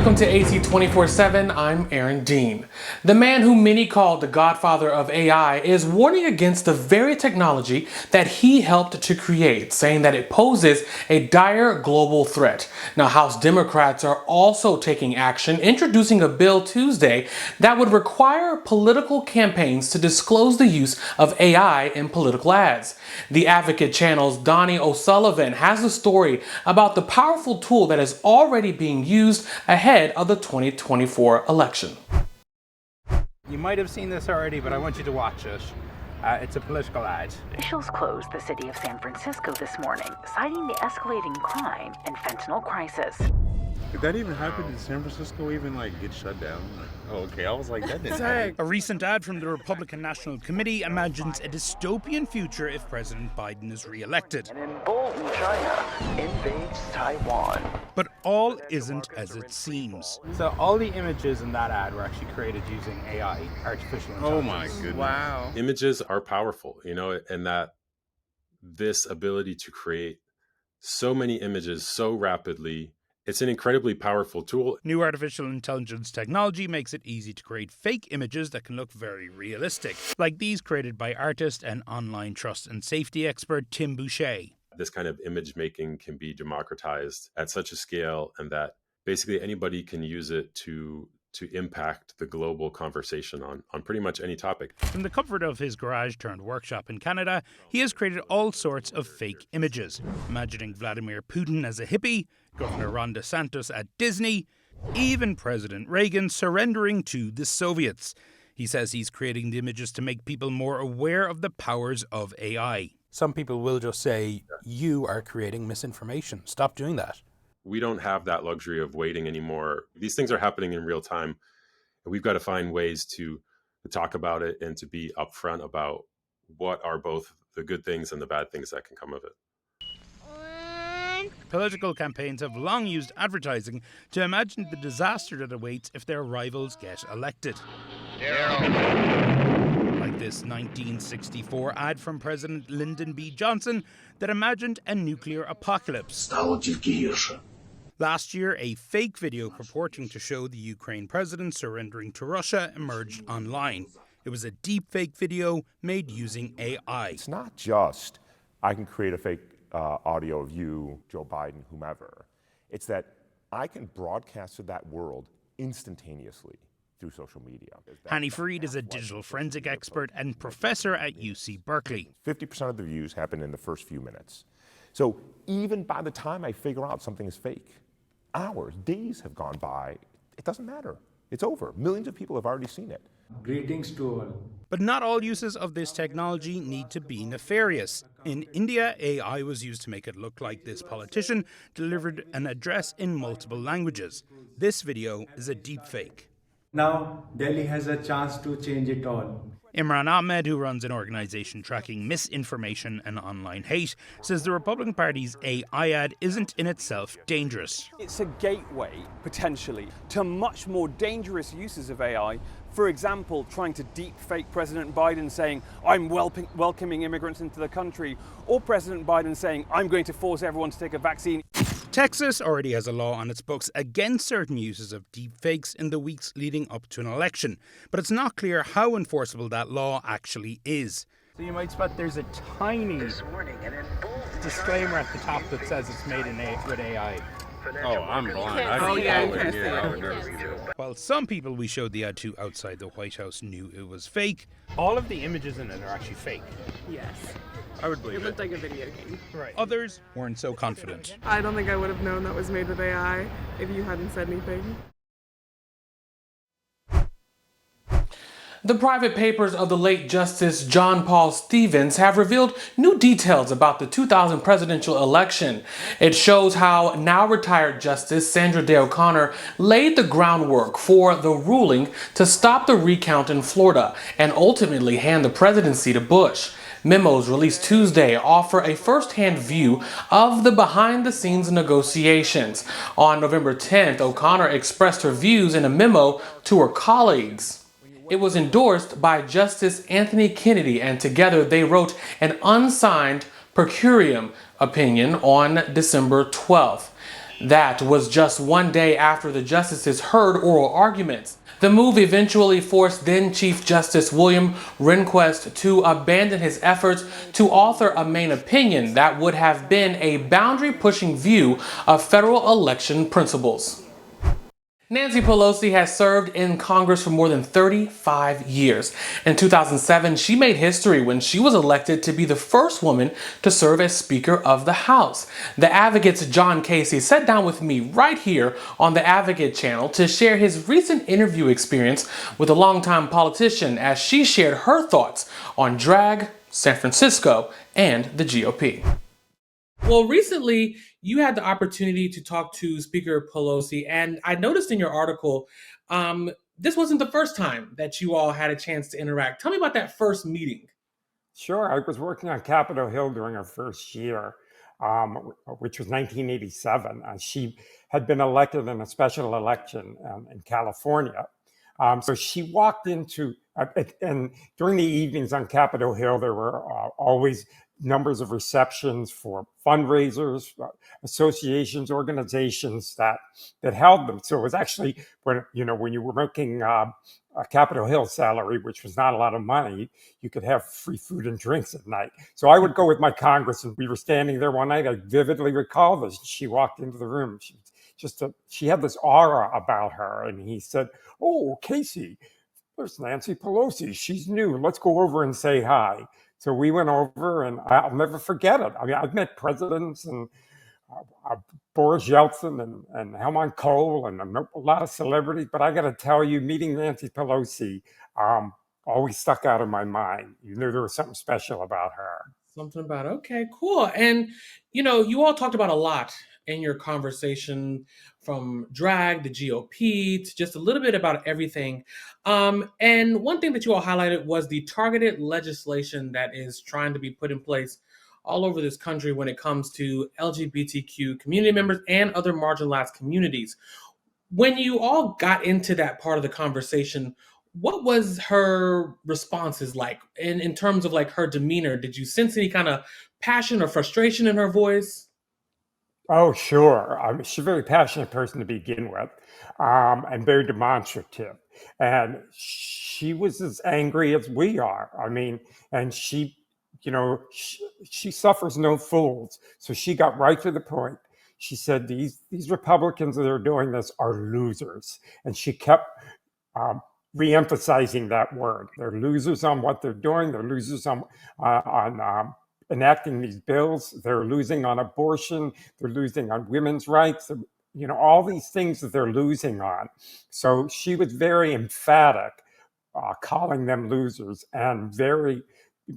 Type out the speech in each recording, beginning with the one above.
Welcome to AT 24/7. I'm Aaron Dean. The man who many called the godfather of AI is warning against the very technology that he helped to create, saying that it poses a dire global threat. Now, House Democrats are also taking action, introducing a bill Tuesday that would require political campaigns to disclose the use of AI in political ads. The Advocate Channel's Donnie O'Sullivan has a story about the powerful tool that is already being used ahead of the 2024 election. You might have seen this already, but I want you to watch it. It's a political ad. Officials closed the city of San Francisco this morning, citing the escalating crime and fentanyl crisis. Did that even happen in San Francisco, even like get shut down? Oh, okay. I was like, that didn't happen. A recent ad from the Republican National Committee imagines a dystopian future if President Biden is re-elected. And emboldened China invades Taiwan. But all isn't as it seems. So all the images in that ad were actually created using AI, artificial intelligence. Oh my goodness. Wow. Images are powerful, and that this ability to create so many images so rapidly, it's an incredibly powerful tool. New artificial intelligence technology makes it easy to create fake images that can look very realistic, like these created by artist and online trust and safety expert Tim Boucher. This kind of image making can be democratized at such a scale, and that basically anybody can use it to impact the global conversation on pretty much any topic. From the comfort of his garage turned workshop in Canada, he has created all sorts of fake images, imagining Vladimir Putin as a hippie, Governor Ron DeSantis at Disney, even President Reagan surrendering to the Soviets. He says he's creating the images to make people more aware of the powers of AI. Some people will just say, you are creating misinformation. Stop doing that. We don't have that luxury of waiting anymore. These things are happening in real time, and we've got to find ways to talk about it and to be upfront about what are both the good things and the bad things that can come of it. Political campaigns have long used advertising to imagine the disaster that awaits if their rivals get elected. Like this 1964 ad from President Lyndon B. Johnson that imagined a nuclear apocalypse. Last year, a fake video purporting to show the Ukraine president surrendering to Russia emerged online. It was a deepfake video made using AI. It's not just I can create a fake audio of you, Joe Biden, whomever. It's that I can broadcast to that world instantaneously through social media. Hani Farid is a digital forensic expert and professor at UC Berkeley. 50% of the views happen in the first few minutes. So even by the time I figure out something is fake, hours, days have gone by. It doesn't matter. It's over. Millions of people have already seen it. Greetings to all. But not all uses of this technology need to be nefarious. In India, AI was used to make it look like this politician delivered an address in multiple languages. This video is a deepfake. Now, Delhi has a chance to change it all. Imran Ahmed, who runs an organization tracking misinformation and online hate, says the Republican Party's AI ad isn't in itself dangerous. It's a gateway, potentially, to much more dangerous uses of AI. For example, trying to deepfake President Biden saying, I'm welcoming immigrants into the country, or President Biden saying, I'm going to force everyone to take a vaccine. Texas already has a law on its books against certain uses of deepfakes in the weeks leading up to an election, but it's not clear how enforceable that law actually is. So you might spot there's a tiny disclaimer at the top that says it's made with AI. Oh, I'm blind. I would never see that. While some people we showed the ad to outside the White House knew it was fake, all of the images in it are actually fake. Yes. I would believe it. It looked like a video game. Right. Others weren't so confident. I don't think I would have known that was made with AI if you hadn't said anything. The private papers of the late Justice John Paul Stevens have revealed new details about the 2000 presidential election. It shows how now retired Justice Sandra Day O'Connor laid the groundwork for the ruling to stop the recount in Florida and ultimately hand the presidency to Bush. Memos released Tuesday offer a first-hand view of the behind-the-scenes negotiations. On November 10th, O'Connor expressed her views in a memo to her colleagues. It was endorsed by Justice Anthony Kennedy, and together they wrote an unsigned per curiam opinion on December 12th. That was just one day after the justices heard oral arguments. The move eventually forced then Chief Justice William Rehnquist to abandon his efforts to author a main opinion that would have been a boundary-pushing view of federal election principles. Nancy Pelosi has served in Congress for more than 35 years. In 2007, she made history when she was elected to be the first woman to serve as Speaker of the House. The Advocate's John Casey sat down with me right here on the Advocate channel to share his recent interview experience with a longtime politician as she shared her thoughts on drag, San Francisco, and the GOP. Well, recently you had the opportunity to talk to Speaker Pelosi, and I noticed in your article, this wasn't the first time that you all had a chance to interact. Tell me about that first meeting. Sure. I was working on Capitol Hill during her first year, which was 1987. She had been elected in a special election in California. So she walked into, and during the evenings on Capitol Hill, there were always numbers of receptions for fundraisers, associations, organizations that held them. So it was actually when you were making a Capitol Hill salary, which was not a lot of money, you could have free food and drinks at night. So I would go with my congressman. We were standing there one night. I vividly recall this. She walked into the room. She had this aura about her, and he said, "Oh, Casey, there's Nancy Pelosi. She's new. Let's go over and say hi." So we went over, and I'll never forget it. I mean, I've met presidents and Boris Yeltsin and Helmut Kohl and a lot of celebrities, but I got to tell you, meeting Nancy Pelosi always stuck out of my mind. You knew there was something special about her. Something about, okay, cool. And, you all talked about a lot in your conversation, from drag, the GOP, to just a little bit about everything. And one thing that you all highlighted was the targeted legislation that is trying to be put in place all over this country when it comes to LGBTQ community members and other marginalized communities. When you all got into that part of the conversation, what was her responses like in terms of like her demeanor? Did you sense any kind of passion or frustration in her voice? Oh, sure. I mean, she's a very passionate person to begin with, and very demonstrative. And she was as angry as we are. I mean, and she suffers no fools. So she got right to the point. She said, these Republicans that are doing this are losers. And she kept re-emphasizing that word. They're losers on what they're doing. They're losers on enacting these bills. They're losing on abortion. They're losing on women's rights. All these things that they're losing on. So she was very emphatic, calling them losers, and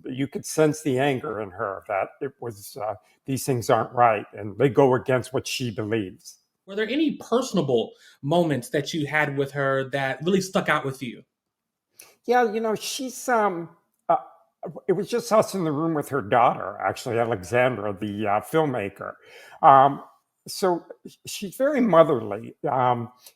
you could sense the anger in her that it was, these things aren't right, and they go against what she believes. Were there any personable moments that you had with her that really stuck out with you? Yeah, she's, it was just us in the room with her daughter, actually, Alexandra, the filmmaker. So she's very motherly.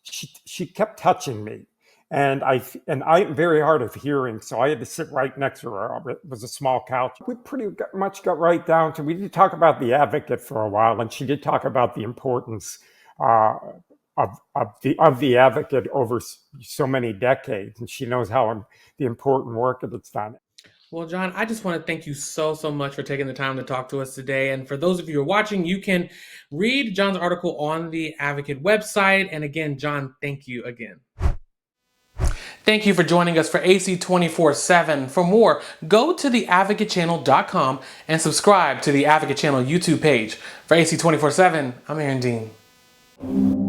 She kept touching me. And I'm very hard of hearing, so I had to sit right next to her. It was a small couch. We pretty much got right down to, we did talk about the Advocate for a while, and she did talk about the importance of the Advocate over so many decades, and she knows how the important work that it's done. Well, John, I just want to thank you so much for taking the time to talk to us today. And for those of you who are watching, you can read John's article on the Advocate website. And again, John, thank you again. Thank you for joining us for AC 24/7. For more, go to theadvocatechannel.com and subscribe to the Advocate Channel YouTube page. For AC 24/7, I'm Aaron Dean.